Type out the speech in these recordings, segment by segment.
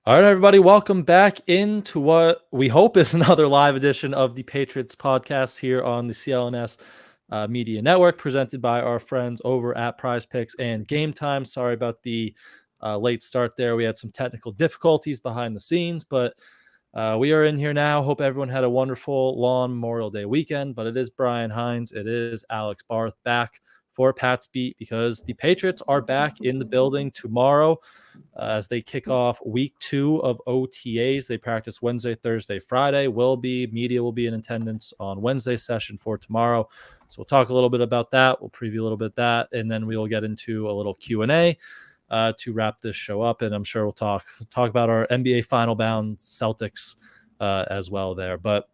All right, everybody, welcome back into what we hope is another live edition of the Patriots podcast here on the CLNS Media Network, presented by our friends over at Prize Picks and Game Time. Sorry about the late start there. We had some technical difficulties behind the scenes, but we are in here now. Hope everyone had a wonderful long Memorial Day weekend, but it is Brian Hines. It is Alex Barth back for Pat's Beat because the Patriots are back in the building tomorrow. As they kick off week 2 of OTAs. They practice Wednesday, Thursday, Friday. Media will be in attendance on Wednesday session for tomorrow. So we'll talk a little bit about that. We'll preview a little bit of that, and then we will get into a little Q&A to wrap this show up. And I'm sure we'll talk about our NBA final bound Celtics as well there. But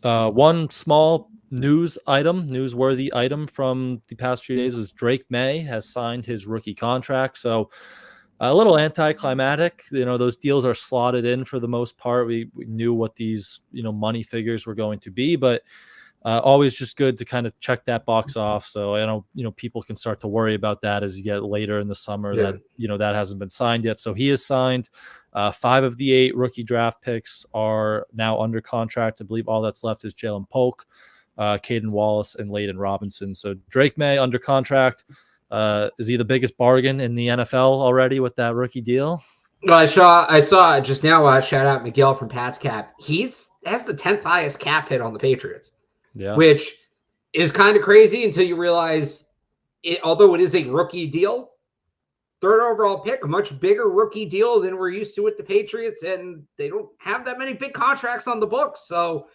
one small newsworthy item from the past few days was Drake May has signed his rookie contract. So a little anticlimactic. Those deals are slotted in for the most part. We knew what these, money figures were going to be, but always just good to kind of check that box off. So I know, people can start to worry about that as you get later in the summer that hasn't been signed yet. So he is signed. 5 of the 8 rookie draft picks are now under contract. I believe all that's left is Jalen Polk, Caden Wallace, and Layden Robinson. So Drake May under contract. Is he the biggest bargain in the NFL already with that rookie deal? Well, I saw just now. Shout out Miguel from Pat's Cap. Has the 10th highest cap hit on the Patriots, which is kind of crazy until you realize it. Although it is a rookie deal, 3rd overall pick, a much bigger rookie deal than we're used to with the Patriots, and they don't have that many big contracts on the books. So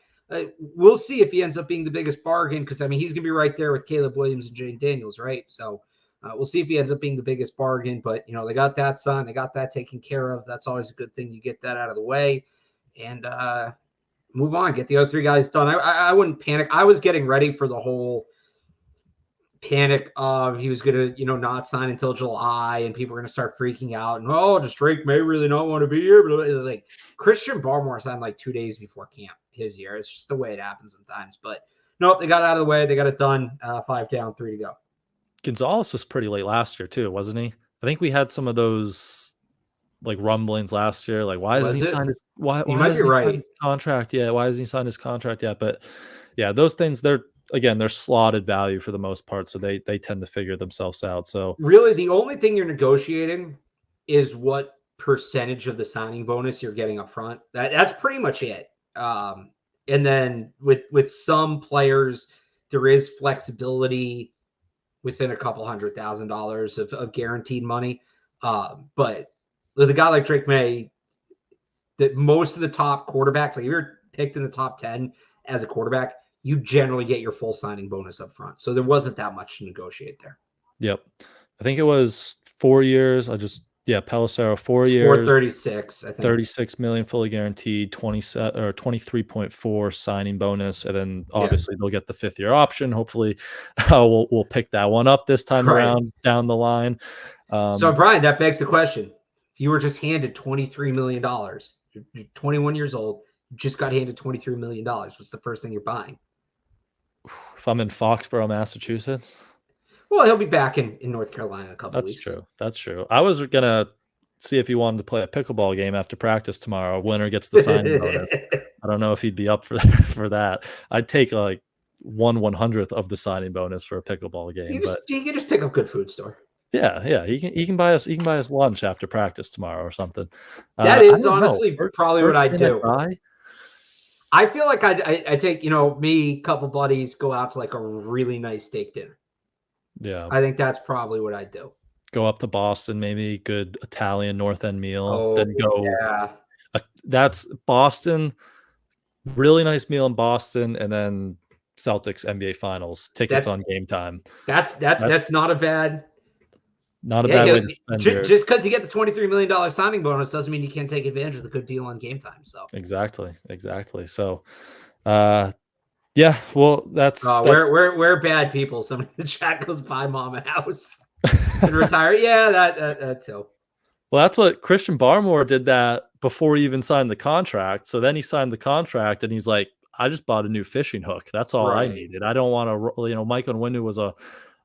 we'll see if he ends up being the biggest bargain, because he's gonna be right there with Caleb Williams and Jane Daniels, right? So. We'll see if he ends up being the biggest bargain, but they got that signed, they got that taken care of. That's always a good thing. You get that out of the way and move on. Get the other 3 guys done. I wouldn't panic. I was getting ready for the whole panic of he was going to not sign until July, and people are going to start freaking out. And does Drake May really not want to be here? But it was like Christian Barmore signed like 2 days before camp his year. It's just the way it happens sometimes. But nope, they got it out of the way. They got it done. 5 down, 3 to go. Gonzalez was pretty late last year too, wasn't he? I think we had some of those like rumblings last year. Like, why hasn't he signed his contract yet? Why hasn't he signed his contract yet? But yeah, those things they're slotted value for the most part, so they tend to figure themselves out. So really, the only thing you're negotiating is what percentage of the signing bonus you're getting up front. That's pretty much it. And then with some players, there is flexibility within a couple $100,000 of guaranteed money. But with a guy like Drake May, that most of the top quarterbacks, like if you're picked in the top 10 as a quarterback, you generally get your full signing bonus up front. So there wasn't that much to negotiate there. Yep. I think it was 4 years. Pelissero, 4 years. 436, I think. 36 million fully guaranteed, 23.4 signing bonus, and then obviously they'll get the 5th year option. Hopefully, we'll pick that one up this time around down the line. So Brian, that begs the question: if you were just handed $23 million, you're 21 years old, you just got handed $23 million, what's the first thing you're buying? If I'm in Foxborough, Massachusetts. Well, he'll be back in North Carolina in a couple weeks. That's true. I was gonna see if he wanted to play a pickleball game after practice tomorrow. Winner gets the signing bonus. I don't know if he'd be up for that. I'd take like 1/100th of the signing bonus for a pickleball game. You can just pick up good food store. Yeah. He can buy us lunch after practice tomorrow or something. That is honestly probably what I'd do. I feel like I take me, a couple buddies, go out to like a really nice steak dinner. Yeah, I think that's probably what I'd do. Go up to Boston, maybe good Italian North End meal. That's Boston. Really nice meal in Boston, and then Celtics NBA Finals tickets on Game Time. That's not a bad. Not a bad way to spend just because you get the $23 million signing bonus doesn't mean you can't take advantage of the good deal on Game Time. So exactly. So, yeah, well, that's we're bad people. Somebody in the chat goes buy mom a house and retire. Yeah, that too. Well, that's what Christian Barmore did that before he even signed the contract. So then he signed the contract and he's like, I just bought a new fishing hook. That's all I needed. I don't want to, Mike Onwenu was a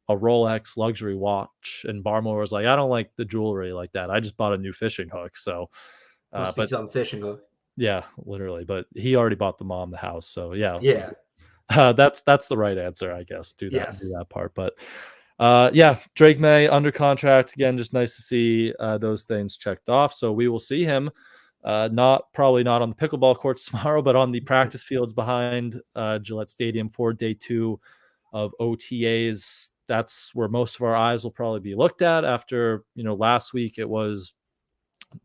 Rolex luxury watch, and Barmore was like, I don't like the jewelry like that. I just bought a new fishing hook. So Must be some fishing hook. Yeah, literally. But he already bought the mom the house, so yeah. Yeah. That's the right answer, I guess. Do Yes. that part. But yeah, Drake May under contract again. Just nice to see those things checked off. So we will see him. Probably not on the pickleball courts tomorrow, but on the practice fields behind Gillette Stadium for day 2 of OTAs. That's where most of our eyes will probably be looked at. After last week it was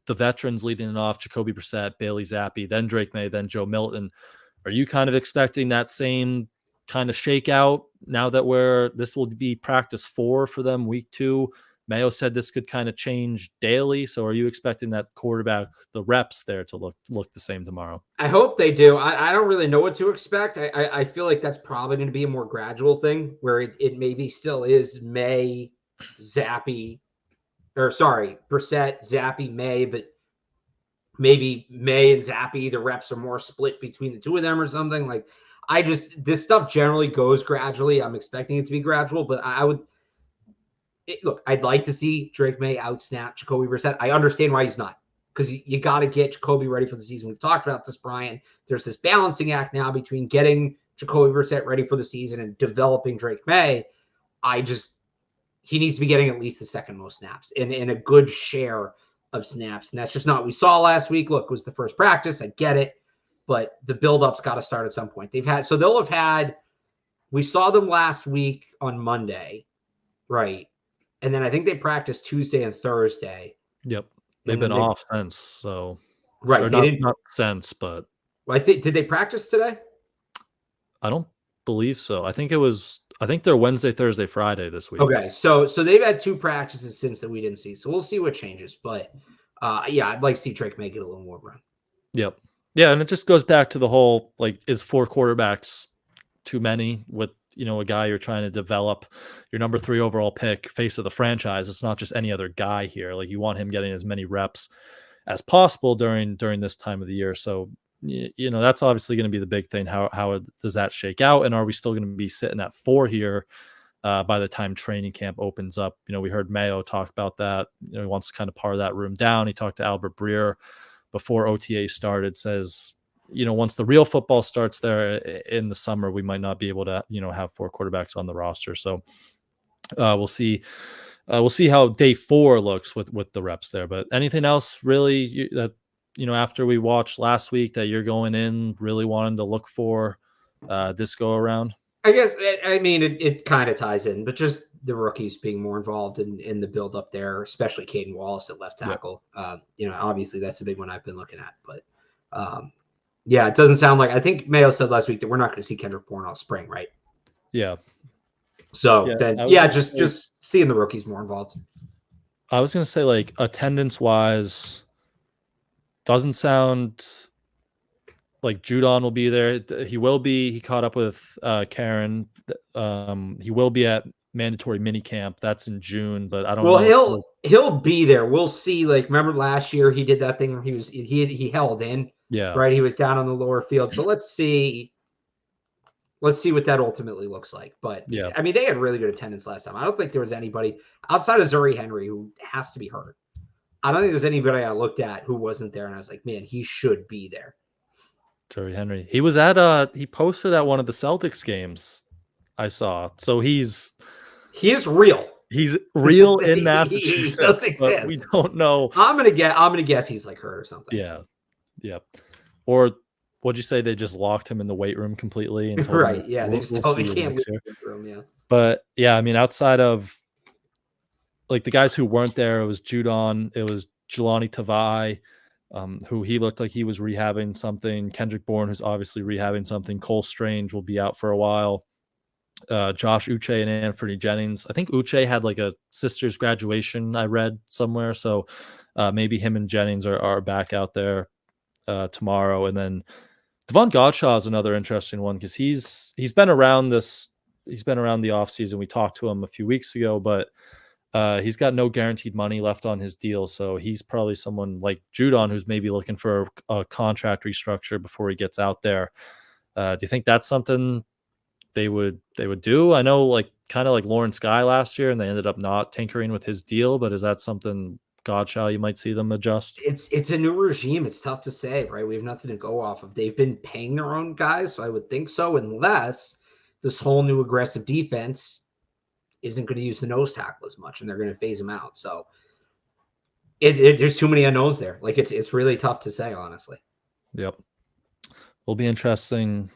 the veterans leading it off: Jacoby Brissett, Bailey Zappi, then Drake May, then Joe Milton. Are you kind of expecting that same kind of shakeout now that this will be practice 4 for them, week 2? Mayo said this could kind of change daily. So are you expecting that quarterback, the reps there, to look the same tomorrow? I hope they do. I don't really know what to expect. I feel like that's probably going to be a more gradual thing where it maybe still is May, Zappy, Brissett, Zappy, May, but maybe May and Zappy, the reps are more split between the two of them or something. Like, this stuff generally goes gradually. I'm expecting it to be gradual, but look, I'd like to see Drake May outsnap Jacoby Brissett. I understand why he's not, because you got to get Jacoby ready for the season. We've talked about this, Brian. There's this balancing act now between getting Jacoby Brissett ready for the season and developing Drake May. He needs to be getting at least the second most snaps and a good share of snaps. And that's just not what we saw last week. Look, it was the first practice. I get it. But the build-up's got to start at some point. We saw them last week on Monday, right? And then I think they practiced Tuesday and Thursday. Yep. They've been off since, so. Right. Not since, but. Did they practice today? I don't believe so. I think they're Wednesday, Thursday, Friday this week. Okay. So they've had 2 practices since that we didn't see. So we'll see what changes. But yeah, I'd like to see Drake make it a little more run. Yep. Yeah. And it just goes back to the whole, like, is 4 quarterbacks too many with, a guy you're trying to develop, your number 3 overall pick, face of the franchise? It's not just any other guy here. Like, you want him getting as many reps as possible during this time of the year. So, that's obviously going to be the big thing. How does that shake out? And are we still going to be sitting at 4 here by the time training camp opens up? We heard Mayo talk about that. He wants to kind of par that room down. He talked to Albert Breer before OTA started, says, once the real football starts there in the summer, we might not be able to, have 4 quarterbacks on the roster. So we'll see. We'll see how day 4 looks with the reps there. But anything else really that, after we watched last week, that you're going in really wanting to look for this go around? I guess, it kind of ties in, but just the rookies being more involved in the build up there, especially Caden Wallace at left tackle. Yep. Obviously that's a big one I've been looking at, but yeah, it doesn't sound like, I think Mayo said last week that we're not going to see Kendrick Bourne all spring, right? Yeah. So just seeing the rookies more involved. I was going to say, like, attendance wise, doesn't sound like Judon will be there. He will be. He caught up with Karen. He will be at mandatory mini camp. That's in June, but I don't know. Well, he'll be there. We'll see. Like, remember last year he did that thing where he held in. Yeah. Right. He was down on the lower field. So let's see what that ultimately looks like. But yeah, they had really good attendance last time. I don't think there was anybody outside of Zuri Henry who has to be hurt. I don't think there's anybody I looked at who wasn't there, and I was like, man, he should be there. Zuri Henry. He was at he posted at one of the Celtics games I saw. So he is real. He's real in Massachusetts, but we don't know. I'm gonna guess he's like hurt or something. Yeah. Yep. Or what'd you say? They just locked him in the weight room completely and told right. Yeah. They just told him he can't leave the room. Yeah. But yeah, outside of, like, the guys who weren't there, it was Judon, it was Jelani Tavai, who he looked like he was rehabbing something. Kendrick Bourne, who's obviously rehabbing something. Cole Strange will be out for a while. Josh Uche and Anthony Jennings. I think Uche had like a sister's graduation, I read somewhere. So maybe him and Jennings are back out there tomorrow. And then Devon Godshaw is another interesting one because he's been around the offseason. We talked to him a few weeks ago, but he's got no guaranteed money left on his deal. So he's probably someone like Judon who's maybe looking for a contract restructure before he gets out there. Do you think that's something they would do? I know, like, kind of like Lawrence Guy last year, and they ended up not tinkering with his deal, but is that something Godchild, you might see them adjust. It's a new regime. It's tough to say, right? We have nothing to go off of. They've been paying their own guys, so I would think so, unless this whole new aggressive defense isn't going to use the nose tackle as much, and they're going to phase him out. So there's too many unknowns there. Like it's really tough to say, honestly. Yep, will be interesting.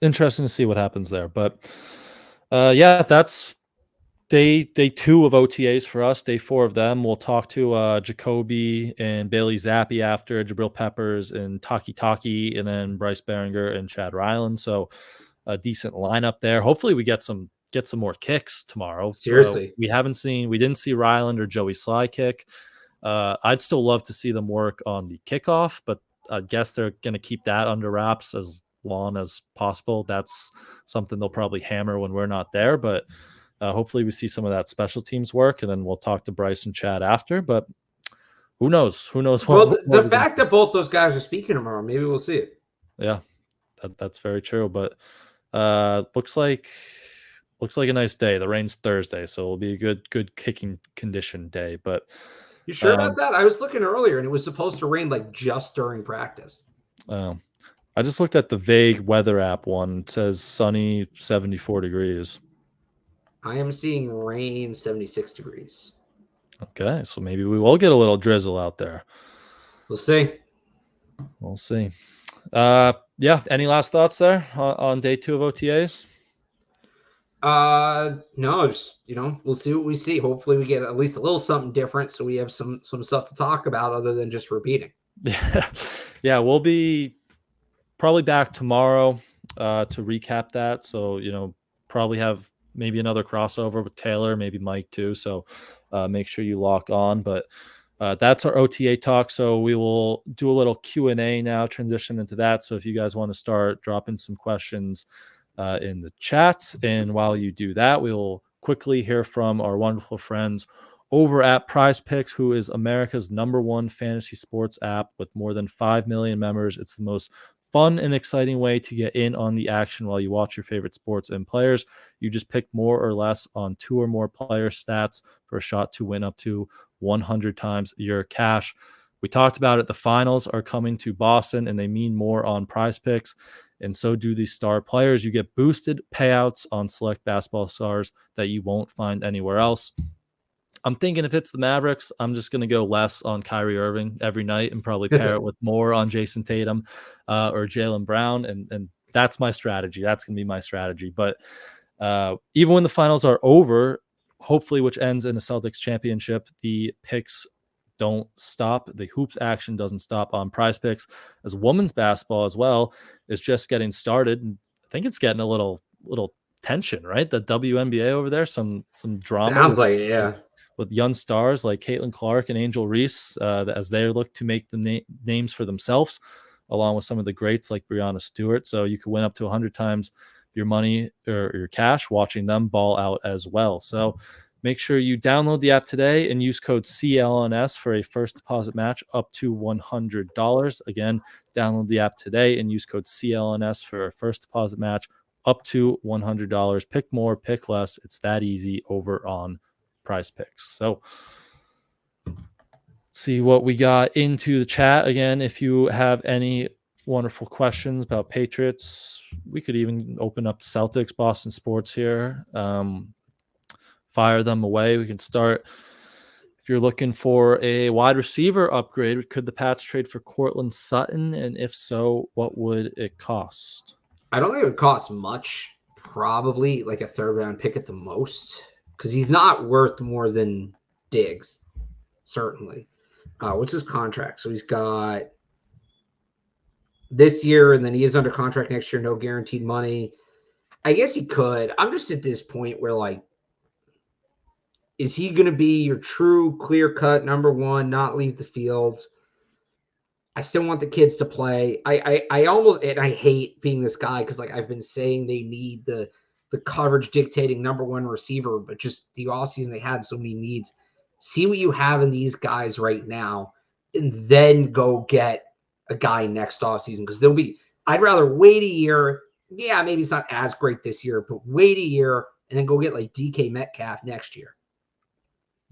Interesting to see what happens there. But yeah, that's day 2 of OTAs for us. Day 4 of them. We'll talk to Jacoby and Bailey Zappi after, Jabril Peppers and Taki, and then Bryce Behringer and Chad Ryland. So a decent lineup there. Hopefully we get some more kicks tomorrow. Seriously. We didn't see Ryland or Joey Sly kick. I'd still love to see them work on the kickoff, but I guess they're going to keep that under wraps as long as possible. That's something they'll probably hammer when we're not there, but hopefully we see some of that special teams work, and then we'll talk to Bryce and Chad after. But who knows? Well, the fact that both those guys are speaking tomorrow, maybe we'll see it. Yeah, that's very true. But looks like a nice day. The rain's Thursday, so it'll be a good kicking condition day. But you sure about that? I was looking earlier, and it was supposed to rain like just during practice. I just looked at the vague weather app one. It says sunny, 74 degrees. I am seeing rain, 76 degrees. Okay, so maybe we will get a little drizzle out there. We'll see. We'll see. Yeah, any last thoughts there on day 2 of OTAs? No, just, we'll see what we see. Hopefully we get at least a little something different, so we have some stuff to talk about other than just repeating. Yeah, we'll be probably back tomorrow to recap that. So, probably have maybe another crossover with Taylor, maybe Mike too. So make sure you lock on. But that's our OTA talk. So we will do a little Q&A now, transition into that. So if you guys want to start dropping some questions in the chat, and while you do that, we will quickly hear from our wonderful friends over at Prize Picks, who is America's #1 fantasy sports app with more than 5 million members. It's the most fun and exciting way to get in on the action while you watch your favorite sports and players. You just pick more or less on 2 or more player stats for a shot to win up to 100 times your cash. We talked about it. The finals are coming to Boston, and they mean more on Prize Picks, and so do these star players. You get boosted payouts on select basketball stars that you won't find anywhere else. I'm thinking if it's the Mavericks, I'm just going to go less on Kyrie Irving every night and probably pair it with more on Jason Tatum or Jaylen Brown. And that's my strategy. That's going to be my strategy. But even when the finals are over, hopefully, which ends in a Celtics championship, the picks don't stop. The hoops action doesn't stop on Prize Picks, as women's basketball as well is just getting started. And I think it's getting a little tension, right? The WNBA over there, some drama. Sounds like it, yeah. With young stars like Caitlin Clark and Angel Reese, as they look to make the names for themselves, along with some of the greats like Breanna Stewart. So you could win up to 100 times your money or your cash watching them ball out as well. So make sure you download the app today and use code CLNS for a first deposit match up to $100. Again, download the app today and use code CLNS for a first deposit match up to $100. Pick more, pick less. It's that easy over on Prize Picks. So see what we got into the chat. Again, if you have any wonderful questions about Patriots, we could even open up to Celtics, Boston sports here. Fire them away. We can start. If you're looking for a wide receiver upgrade, could the Pats trade for Courtland Sutton? And if so, what would it cost? I don't think it would cost much. Probably like a 3rd round pick at the most, because he's not worth more than Diggs, certainly. What's his contract? So he's got this year, and then he is under contract next year, no guaranteed money. I guess he could. I'm just at this point where, like, is he going to be your true clear-cut #1, not leave the field? I still want the kids to play. I almost, and I hate being this guy because, like, I've been saying they need the coverage dictating #1 receiver, but just the offseason they had so many needs. See what you have in these guys right now, and then go get a guy next offseason, because I'd rather wait a year. Yeah, maybe it's not as great this year, but wait a year and then go get like DK Metcalf next year.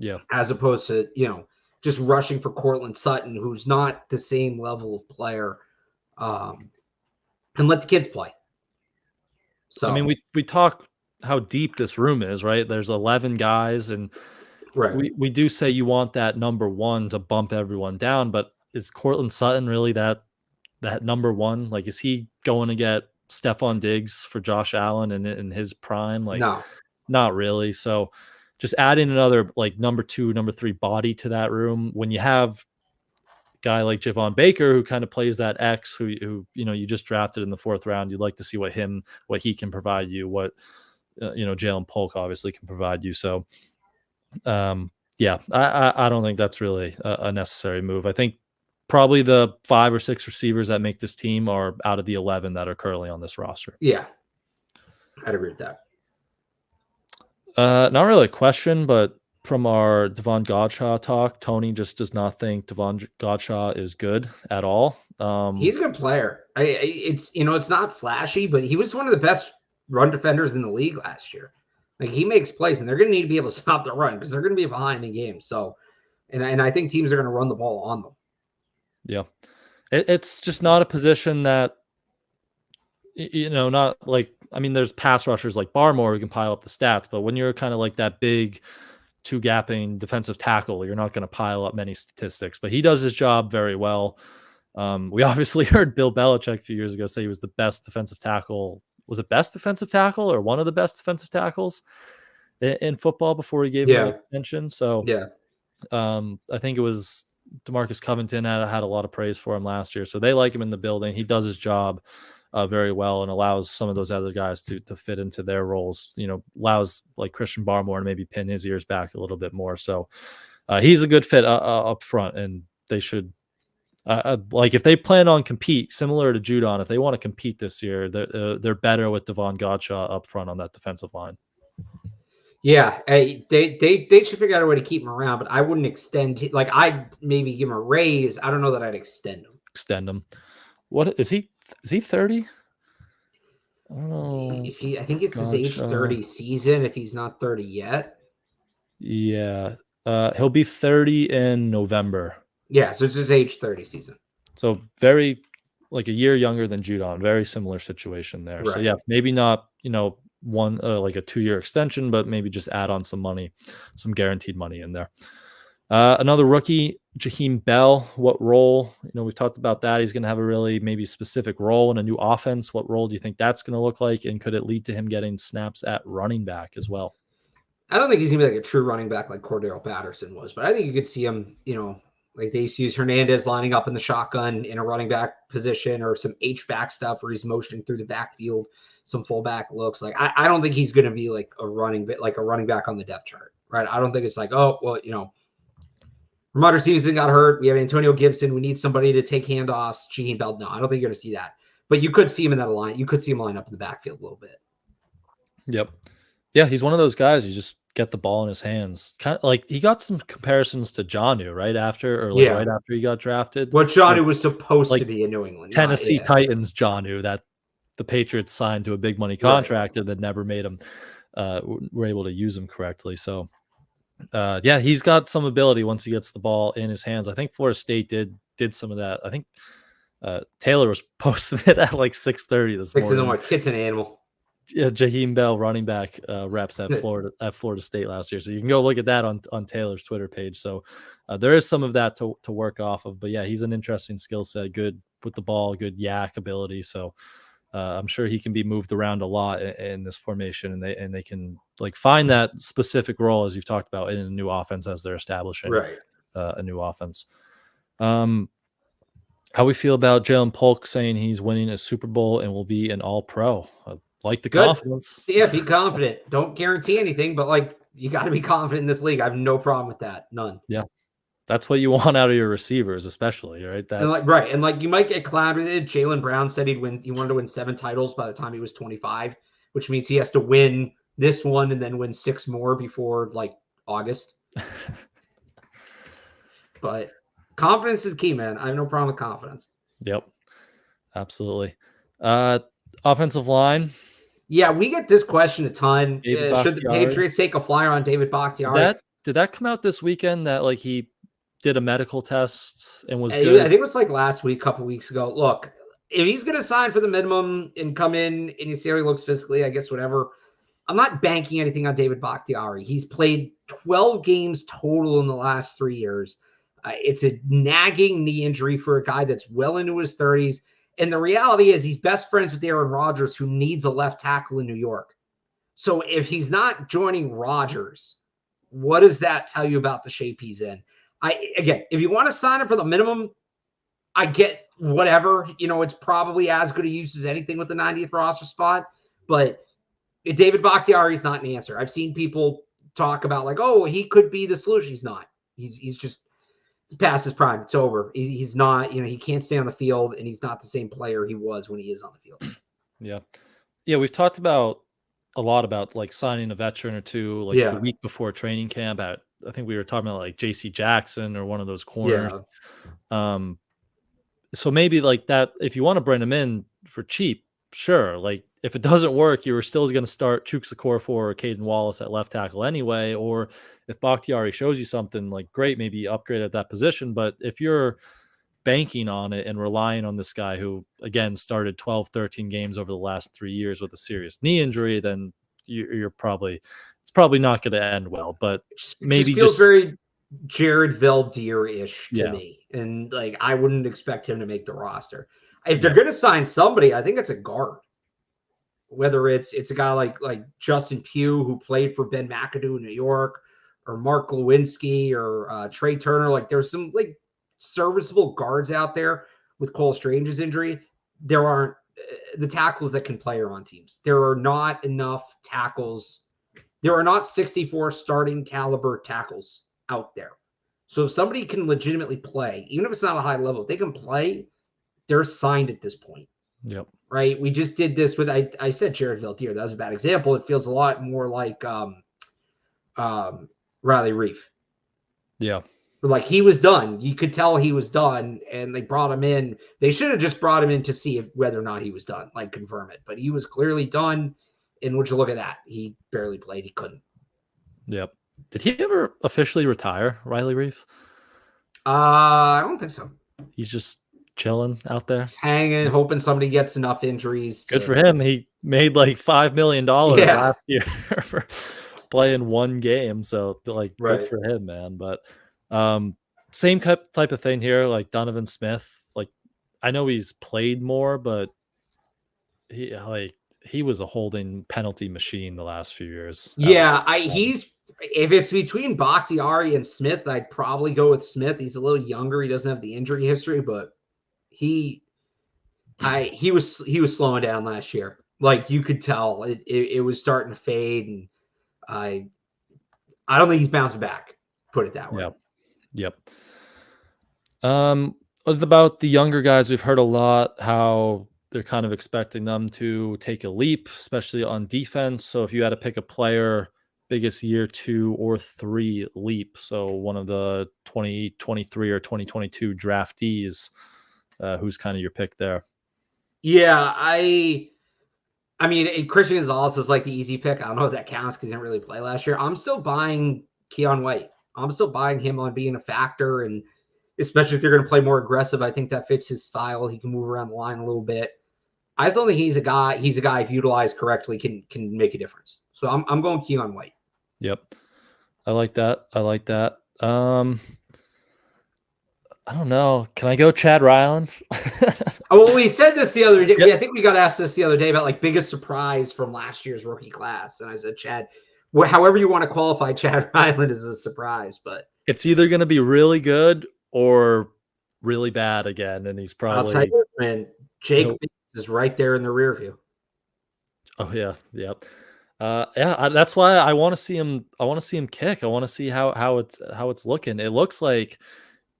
Yeah. As opposed to, just rushing for Cortland Sutton, who's not the same level of player, and let the kids play. So, I mean, we talk how deep this room is, right? There's 11 guys, and we do say you want that number one to bump everyone down, but is Cortland Sutton really that number one? Like, is he going to get Stephon Diggs for Josh Allen in his prime? Like, no, not really. So just adding another like number two, number three body to that room when you have guy like Javon Baker, who kind of plays that X, who you just drafted in the 4th round. You'd like to see what he can provide you, what Jalen Polk obviously can provide you. So, yeah, I don't think that's really a necessary move. I think probably the 5 or 6 receivers that make this team are out of the 11 that are currently on this roster. Yeah, I'd agree with that. Not really a question, but from our Devon Godshaw talk, Tony just does not think Devon Godshaw is good at all. He's a good player. It's not flashy, but he was one of the best run defenders in the league last year. Like, he makes plays, and they're going to need to be able to stop the run because they're going to be behind in games. So, and I think teams are going to run the ball on them. Yeah, it's just not a position that not like, I mean, there's pass rushers like Barmore who can pile up the stats, but when you're kind of like that big two-gapping defensive tackle, you're not going to pile up many statistics, but he does his job very well. We obviously heard Bill Belichick a few years ago say he was the best defensive tackle. Was it best defensive tackle or one of the best defensive tackles in football before he gave him an extension? So I think it was DeMarcus Covington had a lot of praise for him last year. So they like him in the building. He does his job very well and allows some of those other guys to fit into their roles, allows like Christian Barmore to maybe pin his ears back a little bit more. So he's a good fit up front, and they should like, if they plan on compete similar to Judon, if they want to compete this year, they're better with Devon Godshaw up front on that defensive line. Yeah, they should figure out a way to keep him around, but I wouldn't extend. Like, I'd maybe give him a raise. I don't know that I'd extend him. Extend him. What is he? Is he 30? I don't know. I think it's his age 30 season. If he's not 30 yet. Yeah, he'll be 30 in November. Yeah, so it's his age 30 season. So very, like, a year younger than Judon. Very similar situation there. Right. So yeah, maybe not one like a 2-year extension, but maybe just add on some money, some guaranteed money in there. Another rookie, Jaheim Bell. What role? We've talked about that. He's going to have a really maybe specific role in a new offense. What role do you think that's going to look like? And could it lead to him getting snaps at running back as well? I don't think he's going to be like a true running back like Cordero Patterson was, but I think you could see him, like they use Hernandez lining up in the shotgun in a running back position, or some H-back stuff where he's motioning through the backfield, some fullback looks. Like, I don't think he's going to be like a running back on the depth chart, right? I don't think it's like, oh, well, Ramondre Stevenson got hurt. We have Antonio Gibson. We need somebody to take handoffs. Jaheim Bell. No, I don't think you're going to see that. But you could see him in that line. You could see him line up in the backfield a little bit. Yep. Yeah, he's one of those guys you just get the ball in his hands. Kind of like, he got some comparisons to Jonnu right after he got drafted. What Jonnu was supposed to be in New England. Tennessee Titans Jonnu, that the Patriots signed to a big money contract and that never made him were able to use him correctly. So yeah, he's got some ability once he gets the ball in his hands. I think Florida State did some of that. I think Taylor was posting it at like 6:30 this morning. My kid's an animal. Yeah, Jaheim Bell, running back, reps at Florida State last year. So you can go look at that on Taylor's Twitter page. So there is some of that to work off of. But yeah, he's an interesting skill set, good with the ball, good yak ability. So I'm sure he can be moved around a lot in this formation, and they can like find that specific role, as you've talked about, in a new offense as they're establishing a new offense. How we feel about Jalen Polk saying he's winning a Super Bowl and will be an All-Pro? Like the confidence. Yeah, be confident. Don't guarantee anything, but like, you got to be confident in this league. I have no problem with that. None. Yeah. That's what you want out of your receivers, especially, right? And like you might get collaborated. Jaylen Brown said he wanted to win 7 titles by the time he was 25, which means he has to win this one and then win 6 more before like August. But confidence is key, man. I have no problem with confidence. Yep. Absolutely. Offensive line. Yeah, we get this question a ton. Should the Patriots take a flyer on David Bakhtiari? did that come out this weekend that like he did a medical test and was good? I think it was like last week, a couple weeks ago. Look, if he's going to sign for the minimum and come in and you see how he looks physically, I guess whatever. I'm not banking anything on David Bakhtiari. He's played 12 games total in the last 3 years. It's a nagging knee injury for a guy that's well into his 30s. And the reality is he's best friends with Aaron Rodgers, who needs a left tackle in New York. So if he's not joining Rodgers, what does that tell you about the shape he's in? Again, if you want to sign him for the minimum, I get whatever. It's probably as good a use as anything with the 90th roster spot. But David Bakhtiari is not an answer. I've seen people talk about like, oh, he could be the solution. He's not. He's just past his prime. It's over. He's not. He can't stay on the field, and he's not the same player he was when he is on the field. Yeah. We've talked a lot about like signing a veteran or two, like the week before training camp. I think we were talking about like J.C. Jackson or one of those corners. So maybe like that, if you want to bring him in for cheap, sure. Like if it doesn't work, you were still going to start Chuks Okorafor or Caden Wallace at left tackle anyway. Or if Bakhtiari shows you something, like great, maybe upgrade at that position. But if you're banking on it and relying on this guy who, again, started 12, 13 games over the last 3 years with a serious knee injury, then it's probably not going to end well. But maybe just feels very Jared Veldheer-ish to me. And like, I wouldn't expect him to make the roster. If they're going to sign somebody, I think it's a guard. Whether it's a guy like Justin Pugh, who played for Ben McAdoo in New York, or Mark Lewinsky, or Trey Turner. Like there's some like serviceable guards out there. With Cole Strange's injury, there aren't the tackles that can play on teams. There are not enough tackles. There are not 64 starting caliber tackles out there. So if somebody can legitimately play, even if it's not a high level, if they can play, they're signed at this point. Yep. Right. We just did this with, I said Jared Veldheer. That was a bad example. It feels a lot more like Riley Reef. Yeah. Like he was done. You could tell he was done, and they brought him in. They should have just brought him in to see whether or not he was done, like confirm it. But he was clearly done. And would you look at that? He barely played. He couldn't. Yep. Did he ever officially retire, Riley Reef? I don't think so. He's just chilling out there, hanging, hoping somebody gets enough injuries. Good for him. He made like $5 million last year for playing one game. So like, good for him, man. But same type of thing here. Like Donovan Smith, like I know he's played more, but he was a holding penalty machine the last few years. If it's between Bakhtiari and Smith, I'd probably go with Smith. He's a little younger. He doesn't have the injury history, but he was slowing down last year. Like you could tell it was starting to fade, and I don't think he's bouncing back. Put it that way. Yep. About the younger guys, we've heard a lot how they're kind of expecting them to take a leap, especially on defense. So if you had to pick a player, biggest year 2 or 3 leap, so one of the 2023 or 2022 draftees, who's kind of your pick there? Yeah, I mean, Christian Gonzalez is like the easy pick. I don't know if that counts because he didn't really play last year. I'm still buying Keon White. I'm still buying him on being a factor, and especially if they're going to play more aggressive, I think that fits his style. He can move around the line a little bit. I just don't think he's a guy if utilized correctly can make a difference. So I'm going Keon White. Yep. I like that. I don't know. Can I go Chad Ryland? Well, we said this the other day. Yep. I think we got asked this the other day about like biggest surprise from last year's rookie class. And I said, Chad, however you want to qualify Chad Ryland as a surprise, but it's either going to be really good or really bad again. And he's probably, I'll tell you, man, Jake is right there in the rear view. Oh yeah. Yep. That's why I want to see him. I want to see him kick. I want to see how it's looking. It looks like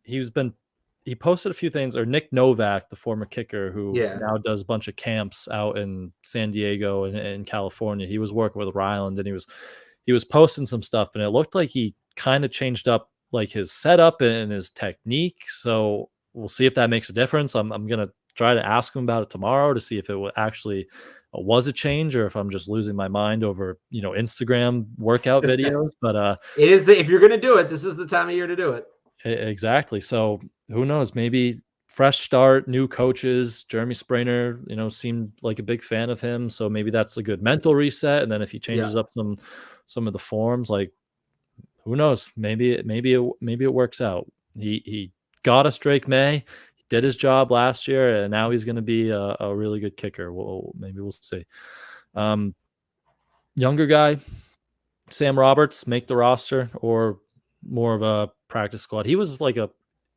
he posted a few things, or Nick Novak, the former kicker who now does a bunch of camps out in San Diego and in California. He was working with Ryland, and he was posting some stuff, and it looked like he kind of changed up like his setup and his technique. So we'll see if that makes a difference. I'm gonna try to ask him about it tomorrow to see if it will actually was a change or if I'm just losing my mind over, Instagram workout videos. But it is if you're going to do it, this is the time of year to do it. Exactly. So who knows? Maybe fresh start, new coaches. Jeremy Sprainer, seemed like a big fan of him. So maybe that's a good mental reset. And then if he changes up some of the forms, like who knows? Maybe it works out. He got us Drake May. He did his job last year, and now he's going to be a really good kicker. Maybe we'll see. Younger guy, Sam Roberts, make the roster or more of a practice squad. He was like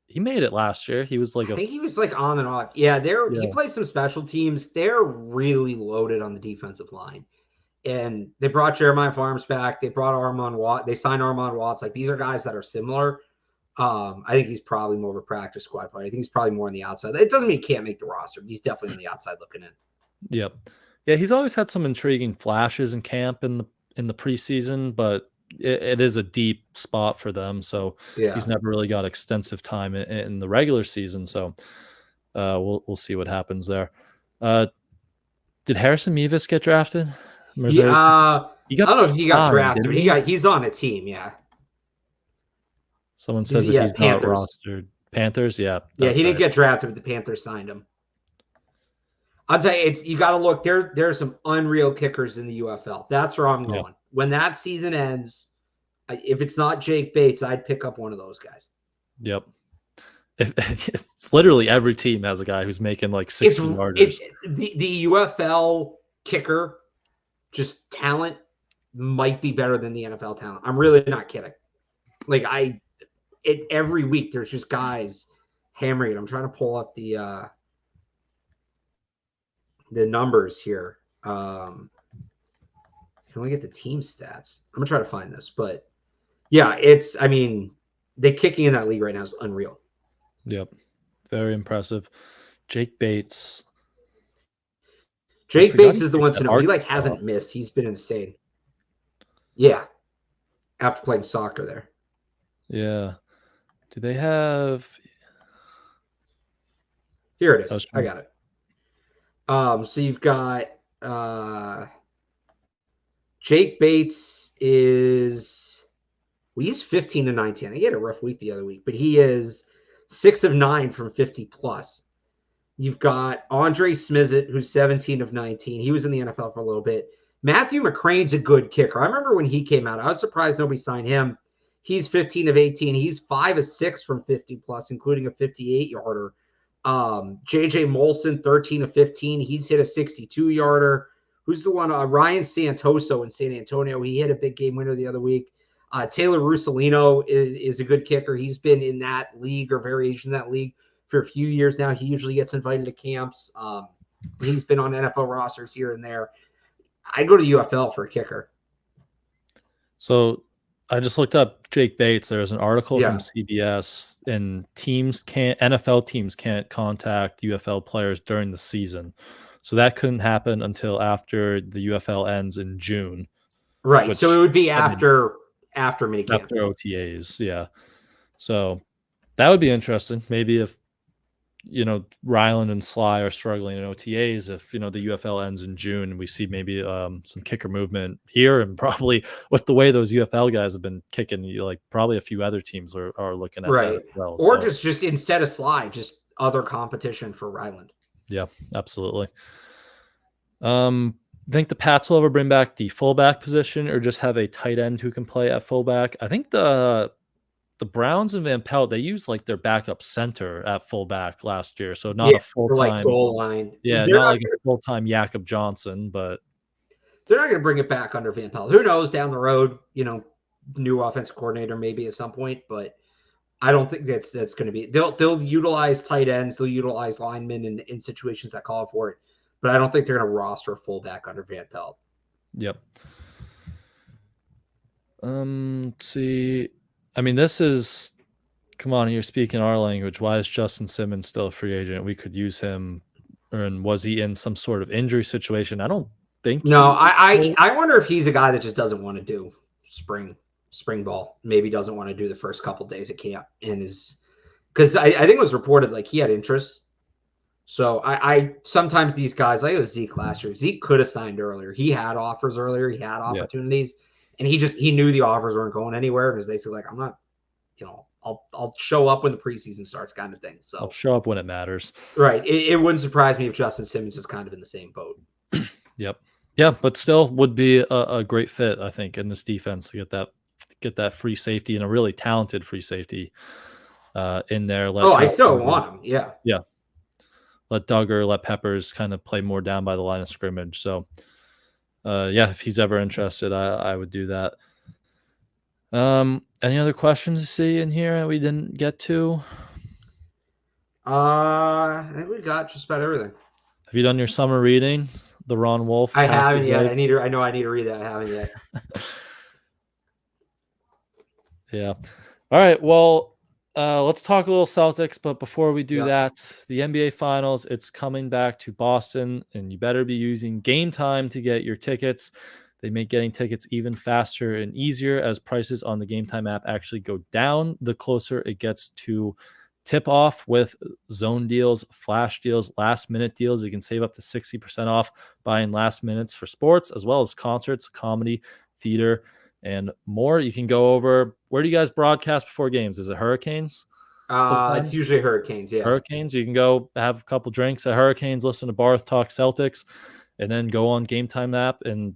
he made it last year. He was like I think he was like on and off. Yeah, he plays some special teams. They're really loaded on the defensive line. And they brought Jeremiah Farms back. They brought Armand Watts. They signed Armand Watts. Like, these are guys that are similar. I think he's probably more of a practice squad player. I think he's probably more on the outside. It doesn't mean he can't make the roster. He's definitely on the outside looking in. Yep. Yeah, he's always had some intriguing flashes in camp in the preseason, but it is a deep spot for them. So he's never really got extensive time in the regular season. So we'll see what happens there. Did Harrison Mevis get drafted? I don't know if he got drafted, but he's on a team. Yeah. Someone says if he's Panthers. Not rostered, Panthers. Yeah. Yeah, he didn't get drafted, but the Panthers signed him. I'll tell you, you got to look. There are some unreal kickers in the UFL. That's where I'm going. When that season ends, if it's not Jake Bates, I'd pick up one of those guys. Yep. It's literally every team has a guy who's making like 60 yarders. The UFL kicker, just talent, might be better than the NFL talent. I'm really not kidding. Like every week there's just guys hammering it. I'm trying to pull up the numbers here. Can we get the team stats? I'm gonna try to find this, but yeah, the kicking in that league right now is unreal. Yep. Very impressive. Jake Bates. Jake Bates is the one to know. He hasn't missed. He's been insane. Yeah. After playing soccer there. Yeah. Do they have... Here it is. I got it. So you've got Jake Bates is... Well, he's 15 to 19. He had a rough week the other week, but he is 6 of 9 from 50 plus. You've got Andre Smizet, who's 17 of 19. He was in the NFL for a little bit. Matthew McCrane's a good kicker. I remember when he came out, I was surprised nobody signed him. He's 15 of 18. He's 5 of 6 from 50 plus, including a 58-yarder. JJ Molson, 13 of 15. He's hit a 62-yarder. Who's the one? Ryan Santoso in San Antonio. He hit a big game winner the other week. Taylor Russolino is a good kicker. He's been in that league or variation of that league for a few years now. He usually gets invited to camps. He's been on NFL rosters here and there. I'd go to UFL for a kicker. So I just looked up Jake Bates. There's an article from CBS, and NFL teams can't contact UFL players during the season. So that couldn't happen until after the UFL ends in June. Right. So it would be after minicamp. After OTAs, yeah. So that would be interesting. Maybe if, Ryland and Sly are struggling in OTAs, if, the UFL ends in June and we see maybe some kicker movement here, and probably with the way those UFL guys have been kicking, probably a few other teams are looking at that as well. Or just instead of Sly, just other competition for Ryland. Yeah, absolutely. Think the Pats will ever bring back the fullback position or just have a tight end who can play at fullback? I think the Browns and Van Pelt, they used their backup center at fullback last year. So not a full-time goal line. Yeah, not a full-time Jakob Johnson, but they're not going to bring it back under Van Pelt. Who knows down the road, new offensive coordinator maybe at some point, but I don't think that's going to be. They'll utilize tight ends, they'll utilize linemen in situations that call for it. But I don't think they're going to roster a fullback under Van Pelt. Yep. Let's see. This is, come on, you're speaking our language. Why is Justin Simmons still a free agent? We could use him. And was he in some sort of injury situation? I don't think. No, I wonder if he's a guy that just doesn't want to do spring ball. Maybe doesn't want to do the first couple days of camp, and because I think it was reported he had interest. So I sometimes these guys, like it was Zeke last year. Zeke could have signed earlier. He had offers earlier. He had opportunities, and he knew the offers weren't going anywhere. It was basically like, I'm not, I'll show up when the preseason starts, kind of thing. So I'll show up when it matters. Right. It wouldn't surprise me if Justin Simmons is kind of in the same boat. Yep. Yeah, but still would be a great fit, I think, in this defense to get that free safety and a really talented free safety in there. I still want him. Yeah. Yeah. Let Duggar, let Peppers kind of play more down by the line of scrimmage. So, if he's ever interested, I would do that. Any other questions to see in here that we didn't get to? I think we got just about everything. Have you done your summer reading? The Ron Wolf? I haven't yet. I know I need to read that. I haven't yet. Yeah. All right. Well, let's talk a little Celtics. But before we do that, the NBA Finals, it's coming back to Boston, and you better be using Game Time to get your tickets. They make getting tickets even faster and easier as prices on the Game Time app actually go down the closer it gets to tip off with zone deals, flash deals, last minute deals. You can save up to 60% off buying last minutes for sports, as well as concerts, comedy, theater, and more. You can go over, where do you guys broadcast before games? Is it Hurricanes? It's usually Hurricanes. Yeah. Hurricanes. You can go have a couple drinks at Hurricanes, listen to Barth talk Celtics, and then go on Game Time app and,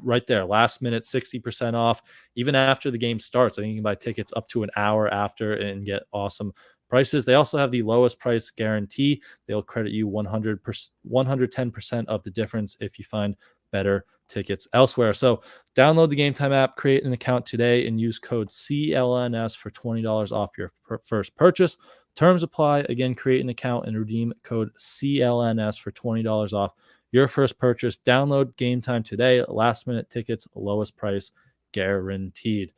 right there, last minute, 60% off. Even after the game starts, I think you can buy tickets up to an hour after and get awesome prices. They also have the lowest price guarantee. They'll credit you 110% of the difference if you find better tickets elsewhere. So download the Game Time app, create an account today, and use code CLNS for $20 off your first purchase. Terms apply. Again, create an account and redeem code CLNS for $20 off your first purchase. Download Game Time today. Last minute tickets, lowest price guaranteed.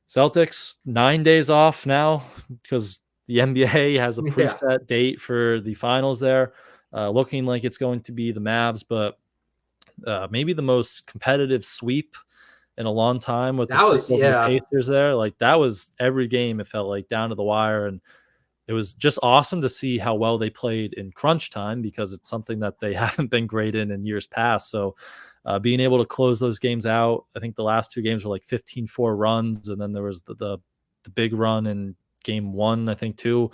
Celtics 9 days off now because the NBA has a preset date for the finals there. Looking like it's going to be the Mavs, but maybe the most competitive sweep in a long time with the Pacers there. Like, that was every game, it felt like, down to the wire. And it was just awesome to see how well they played in crunch time, because it's something that they haven't been great in years past. So being able to close those games out, I think the last two games were like 15-4 runs. And then there was the big run in game one, I think, too.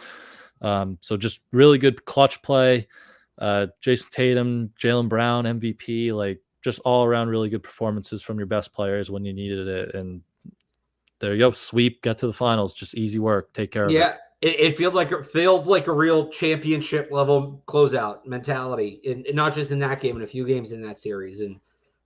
So just really good clutch play. Jason Tatum, Jaylen Brown, MVP, like just all around really good performances from your best players when you needed it. And there you go. Sweep, get to the finals. Just easy work. Take care of it. Yeah. It felt like a real championship level closeout mentality, and not just in that game, and a few games in that series. And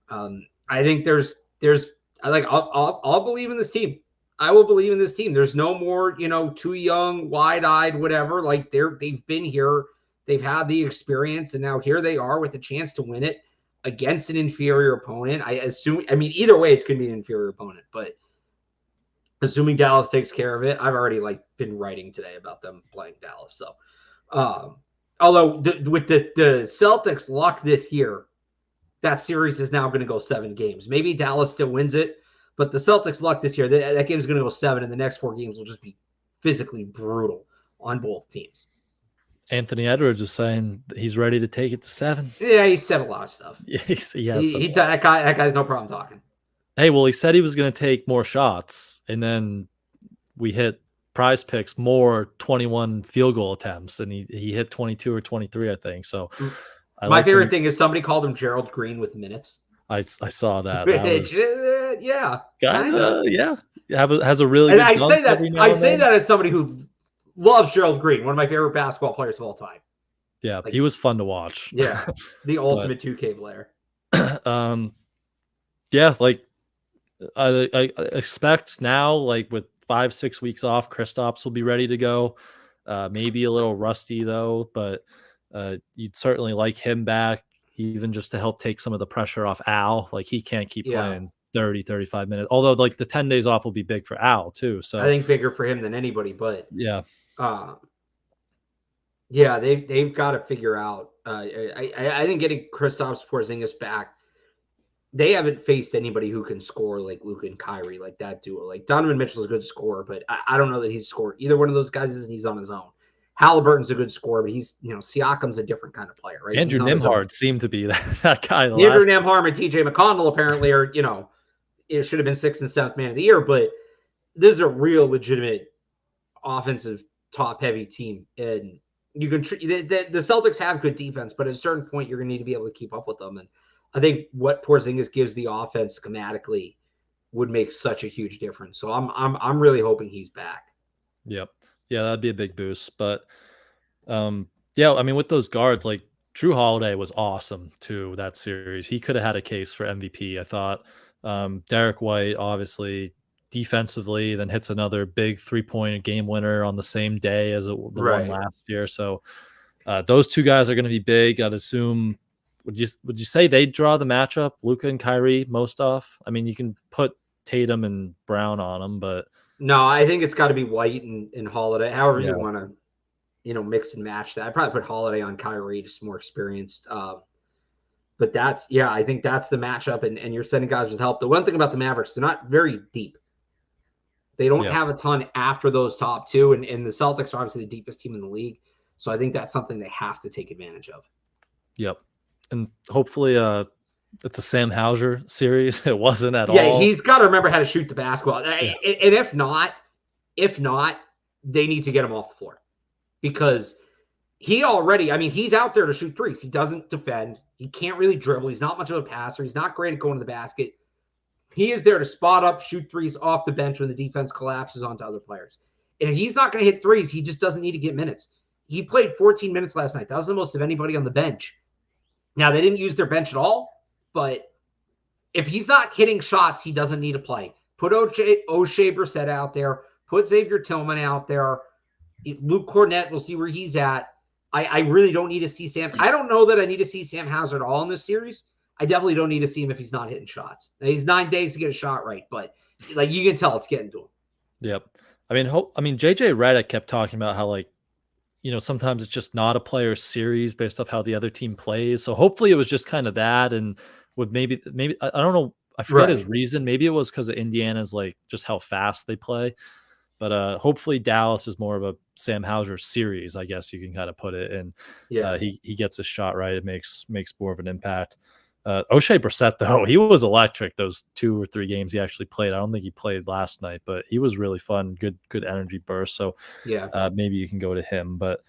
I think I'll believe in this team. I will believe in this team. There's no more, too young, wide-eyed, whatever. Like, they've been here, they've had the experience, and now here they are with a chance to win it against an inferior opponent. Either way, it's going to be an inferior opponent, but assuming Dallas takes care of it. I've already been writing today about them playing Dallas. So, although with the Celtics luck this year, that series is now going to go 7 games. Maybe Dallas still wins it, but the Celtics luck this year, that game is going to go 7, and the next 4 games will just be physically brutal on both teams. Anthony Edwards was saying he's ready to take it to 7. Yeah, he said a lot of stuff. That guy's no problem talking. Hey, well, he said he was going to take more shots, and then we hit Prize Picks more 21 field goal attempts, and he hit 22 or 23, I think. So my favorite thing is somebody called him Gerald Green with minutes. I saw that. Yeah, kind of. Yeah, has a really. And good I say that as somebody who loves Gerald Green, one of my favorite basketball players of all time. Yeah, he was fun to watch. Yeah, the ultimate 2K player. Yeah, I expect now, with 5-6 weeks off, Kristaps will be ready to go. Maybe a little rusty though, but you'd certainly like him back, even just to help take some of the pressure off Al. Like, he can't keep playing 30-35 minutes. Although the 10 days off will be big for Al too. So I think bigger for him than anybody. But yeah, they've got to figure out. I think getting Kristaps Porzingis back. They haven't faced anybody who can score like Luka and Kyrie, like that duo. Like, Donovan Mitchell's a good scorer, but I don't know that he's scored either one of those guys, and he's on his own. Halliburton's a good scorer, but he's, Siakam's a different kind of player, right? Andrew Nembhard seemed to be that guy. Andrew Nembhard and TJ McConnell apparently are, it should have been 6th and 7th man of the year, but this is a real legitimate offensive top heavy team. And you can, the Celtics have good defense, but at a certain point, you're going to need to be able to keep up with them. And I think what Porzingis gives the offense schematically would make such a huge difference. So I'm really hoping he's back. Yep. Yeah, that'd be a big boost. But yeah, I mean, with those guards, like Drew Holiday was awesome too that series. He could have had a case for MVP, I thought. Derek White, obviously, defensively, then hits another big 3-point game winner on the same day as the one last year. So those two guys are going to be big. I'd assume. Would you say they draw the matchup, Luka and Kyrie, most off? I mean, you can put Tatum and Brown on them, but no, I think it's got to be White and Holiday. However you want to, mix and match that. I'd probably put Holiday on Kyrie, just more experienced. But I think that's the matchup, and you're sending guys with help. The one thing about the Mavericks, they're not very deep. They don't have a ton after those top two, and the Celtics are obviously the deepest team in the league. So I think that's something they have to take advantage of. Yep. And hopefully it's a Sam Hauser series. It wasn't at all. Yeah, he's got to remember how to shoot the basketball. Yeah. And if not, they need to get him off the floor. Because he's out there to shoot threes. He doesn't defend. He can't really dribble. He's not much of a passer. He's not great at going to the basket. He is there to spot up, shoot threes off the bench when the defense collapses onto other players. And if he's not going to hit threes, he just doesn't need to get minutes. He played 14 minutes last night. That was the most of anybody on the bench. Now, they didn't use their bench at all, but if he's not hitting shots, he doesn't need to play. Put O'Shea Brissett out there. Put Xavier Tillman out there. Luke Cornett, we'll see where he's at. I really don't need to see Sam. I don't know that I need to see Sam Hauser at all in this series. I definitely don't need to see him if he's not hitting shots. Now, he's 9 days to get a shot right, but like you can tell it's getting to him. Yep. I mean, JJ Redick kept talking about how sometimes it's just not a player's series based off how the other team plays. So hopefully it was just kind of that, and would maybe I don't know. I forget his reason. Maybe it was because of Indiana's just how fast they play. But hopefully Dallas is more of a Sam Hauser series, I guess you can kind of put it. And he gets a shot right. It makes more of an impact. O'Shea Brissett, though, he was electric those 2 or 3 games he actually played. I don't think he played last night, but he was really fun. Good energy burst. So maybe you can go to him. But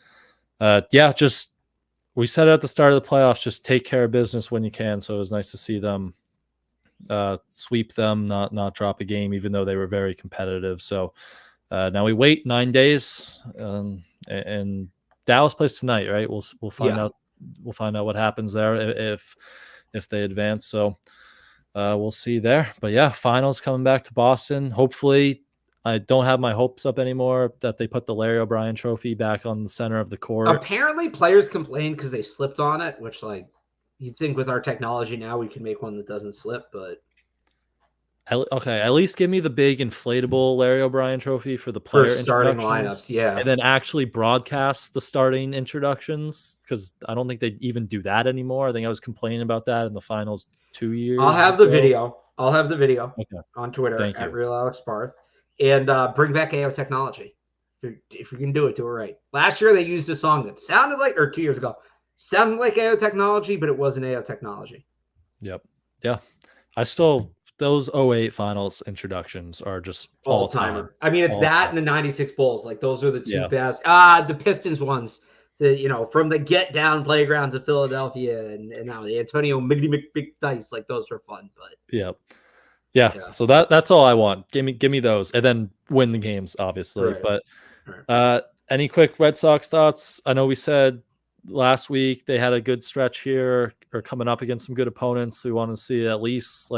just we said at the start of the playoffs, just take care of business when you can. So it was nice to see them sweep them, not drop a game, even though they were very competitive. So now we wait 9 days, and Dallas plays tonight, right? We'll find out. We'll find out what happens there if they advance. So we'll see there. But yeah, finals coming back to Boston. Hopefully, I don't have my hopes up anymore that they put the Larry O'Brien trophy back on the center of the court. Apparently, players complained because they slipped on it, which you'd think with our technology now we can make one that doesn't slip, but. Okay, at least give me the big inflatable Larry O'Brien trophy for the player starting lineups, and then actually broadcast the starting introductions, because I don't think they even do that anymore. I think I was complaining about that in the finals 2 years. I'll have the video. On Twitter at Real Alex Barth, and bring back AO technology. If you can do it right. Last year they used a song that sounded like, or 2 years ago, sounded like AO technology, but it wasn't AO technology. Yep. Yeah. Those 08 finals introductions are just all-timer. I mean, it's that and the 96 Bulls. Those are the two best. The Pistons ones, from the get-down playgrounds of Philadelphia and now the Antonio Big Dice. Those were fun. But yeah. So that's all I want. Give me those, and then win the games, obviously. Right. But any quick Red Sox thoughts? I know we said last week they had a good stretch here, or coming up against some good opponents. We want to see at least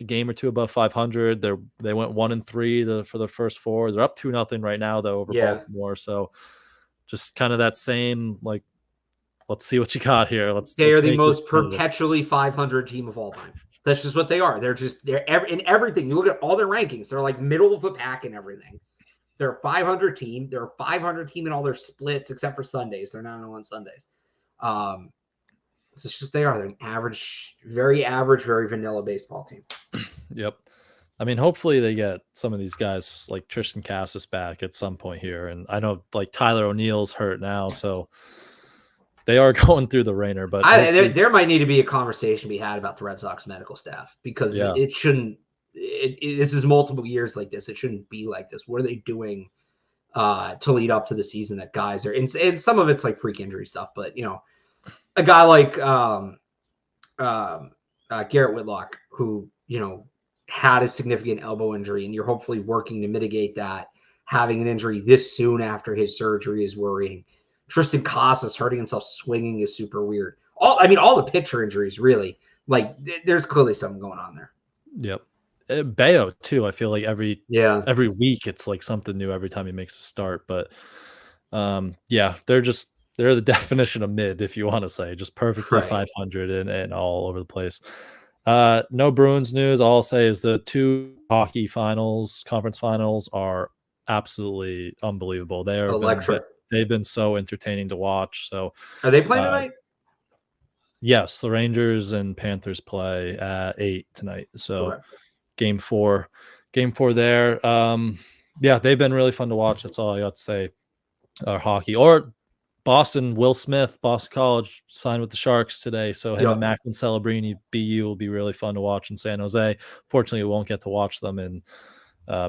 a game or two above 500. They went 1-3 for the first 4. They're up 2-0 right now though over Baltimore. So just kind of that same let's see what you got here. They are the most perpetually 500 team of all time. That's just what they are. They're in everything. You look at all their rankings. They're middle of the pack in everything. They're a 500 team. They're a 500 team in all their splits except for Sundays. They're not on Sundays. It's just they are. They're an average, very vanilla baseball team. Yep. I mean, hopefully they get some of these guys like Tristan Cassis back at some point here. And I know like Tyler O'Neill's hurt now, so they are going through the ringer. But there might need to be a conversation to be had about the Red Sox medical staff, because it shouldn't. This is multiple years like this. It shouldn't be like this. What are they doing to lead up to the season that guys are? And some of it's like freak injury stuff, but a guy like Garrett Whitlock, who had a significant elbow injury, and you're hopefully working to mitigate that. Having an injury this soon after his surgery is worrying. Tristan Casas hurting himself swinging is super weird. All the pitcher injuries, really, like there's clearly something going on there. Yep. Bayo too. I feel like every week it's like something new every time he makes a start. But they're the definition of mid, if you want to say, just perfectly 500 and all over the place. No Bruins news. All I'll say is the 2 hockey finals, conference finals, are absolutely unbelievable. They are electric. They've been so entertaining to watch. So are they playing tonight? Yes, the Rangers and Panthers play at 8 tonight. So game 4 there. They've been really fun to watch. That's all I got to say. Hockey or Boston, Will Smith, Boston College signed with the Sharks today. So him and Macklin Celebrini, BU, will be really fun to watch in San Jose. Fortunately, we won't get to watch them in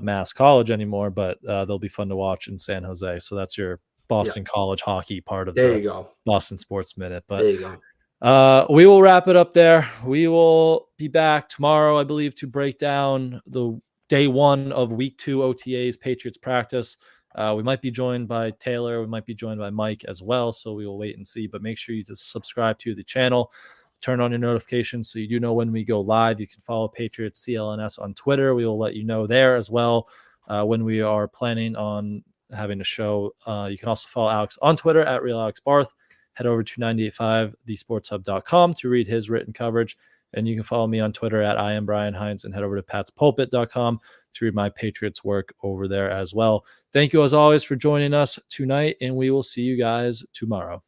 Mass College anymore, but they'll be fun to watch in San Jose. So that's your Boston College hockey part of the Boston Sports Minute. But there you go. We will wrap it up there. We will be back tomorrow, I believe, to break down the day 1 of week 2 OTAs Patriots practice. We might be joined by Taylor. We might be joined by Mike as well. So we will wait and see. But make sure you just subscribe to the channel. Turn on your notifications so you do know when we go live. You can follow Patriots CLNS on Twitter. We will let you know there as well when we are planning on having a show. You can also follow Alex on Twitter at RealAlexBarth. Head over to 985thesportshub.com to read his written coverage. And you can follow me on Twitter at I am Brian Hines, and head over to patspulpit.com to read my Patriots work over there as well. Thank you as always for joining us tonight, and we will see you guys tomorrow.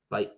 Bye.